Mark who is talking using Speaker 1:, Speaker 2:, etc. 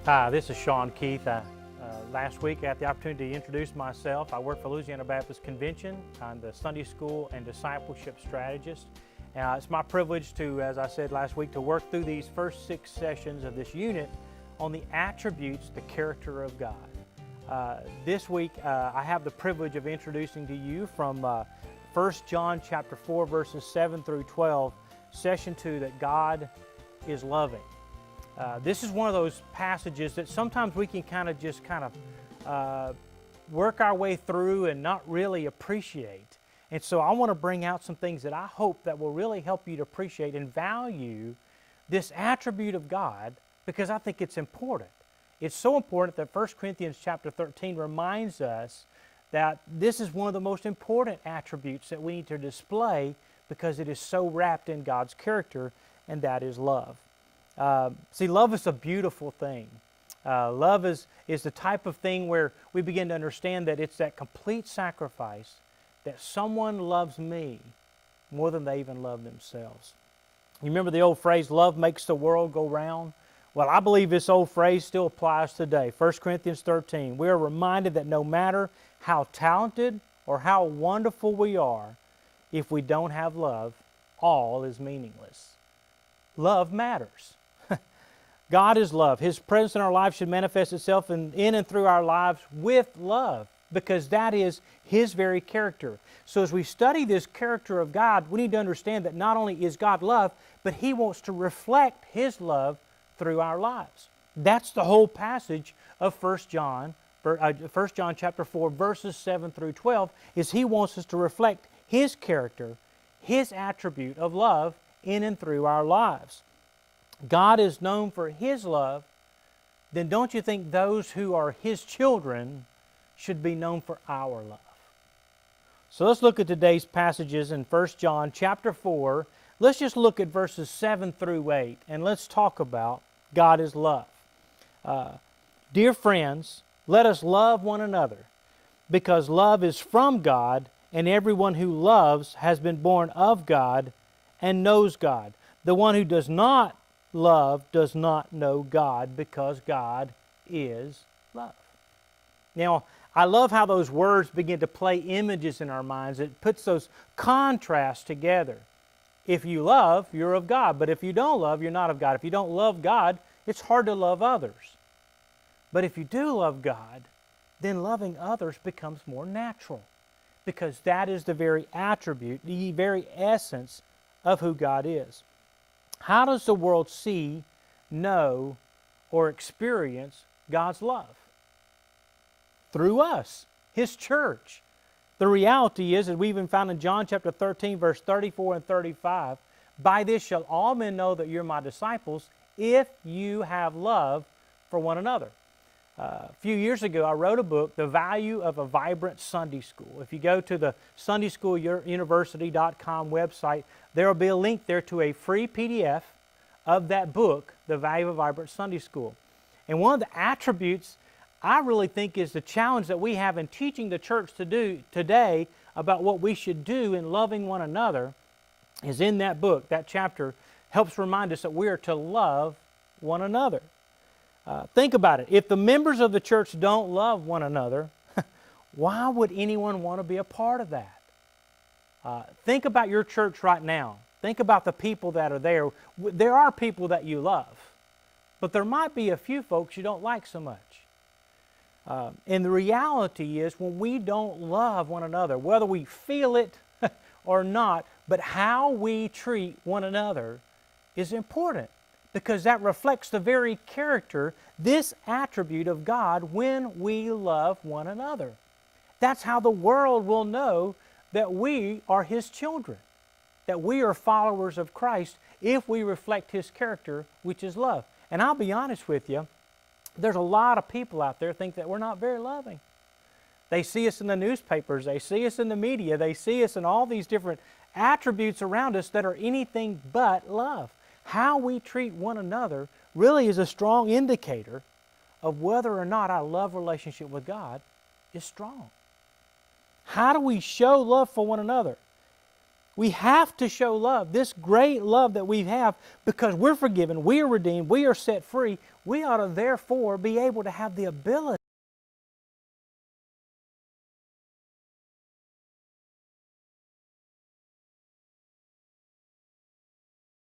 Speaker 1: Hi, this is Sean Keith. Last week I had the opportunity to introduce myself. I work for Louisiana Baptist Convention. I'm the Sunday School and Discipleship Strategist. It's my privilege to, as I said last week, to work through these first 6 sessions of this unit on the attributes, the character of God. This week I have the privilege of introducing to you from 1 John chapter 4 verses 7 through 12, session 2, that God is loving. This is one of those passages that sometimes we can kind of work our way through and not really appreciate. And so I want to bring out some things that I hope that will really help you to appreciate and value this attribute of God, because I think it's important. It's so important that 1 Corinthians chapter 13 reminds us that this is one of the most important attributes that we need to display, because it is so wrapped in God's character, and that is love. See, love is a beautiful thing. Love is the type of thing where we begin to understand that it's that complete sacrifice, that someone loves me more than they even love themselves. You remember the old phrase, love makes the world go round? Well, I believe this old phrase still applies today. 1 Corinthians 13, we are reminded that no matter how talented or how wonderful we are, if we don't have love, all is meaningless. Love matters. God is love. His presence in our lives should manifest itself in and through our lives with love, because that is His very character. So as we study this character of God, we need to understand that not only is God love, but He wants to reflect His love through our lives. That's the whole passage of 1 John chapter 4, verses 7 through 12, is He wants us to reflect His character, His attribute of love in and through our lives. God is known for His love, then don't you think those who are His children should be known for our love? So let's look at today's passages in 1 John chapter 4. Let's just look at verses 7 through 8, and let's talk about God is love. Dear friends, let us love one another, because love is from God, and everyone who loves has been born of God and knows God. The one who does not love does not know God, because God is love. Now, I love how those words begin to play images in our minds. It puts those contrasts together. If you love, you're of God. But if you don't love, you're not of God. If you don't love God, it's hard to love others. But if you do love God, then loving others becomes more natural, because that is the very attribute, the very essence of who God is. How does the world see, know, or experience God's love? Through us, His church. The reality is, as we even found in John chapter 13, verse 34 and 35, by this shall all men know that you're my disciples, if you have love for one another. A few years ago, I wrote a book, The Value of a Vibrant Sunday School. If you go to the SundaySchoolUniversity.com website, there will be a link there to a free PDF of that book, The Value of a Vibrant Sunday School. And one of the attributes I really think is the challenge that we have in teaching the church to do today about what we should do in loving one another is in that book. That chapter helps remind us that we are to love one another. Think about it. If the members of the church don't love one another, why would anyone want to be a part of that? Think about your church right now. Think about the people that are there. There are people that you love, but there might be a few folks you don't like so much. And the reality is, when we don't love one another, whether we feel it or not, but how we treat one another is important, because that reflects the very character, this attribute of God, when we love one another. That's how the world will know that we are His children, that we are followers of Christ, if we reflect His character, which is love. And I'll be honest with you, there's a lot of people out there think that we're not very loving. They see us in the newspapers, they see us in the media, they see us in all these different attributes around us that are anything but love. How we treat one another really is a strong indicator of whether or not our love relationship with God is strong. How do we show love for one another? We have to show love, this great love that we have, because we're forgiven, we are redeemed, we are set free. We ought to therefore be able to have the ability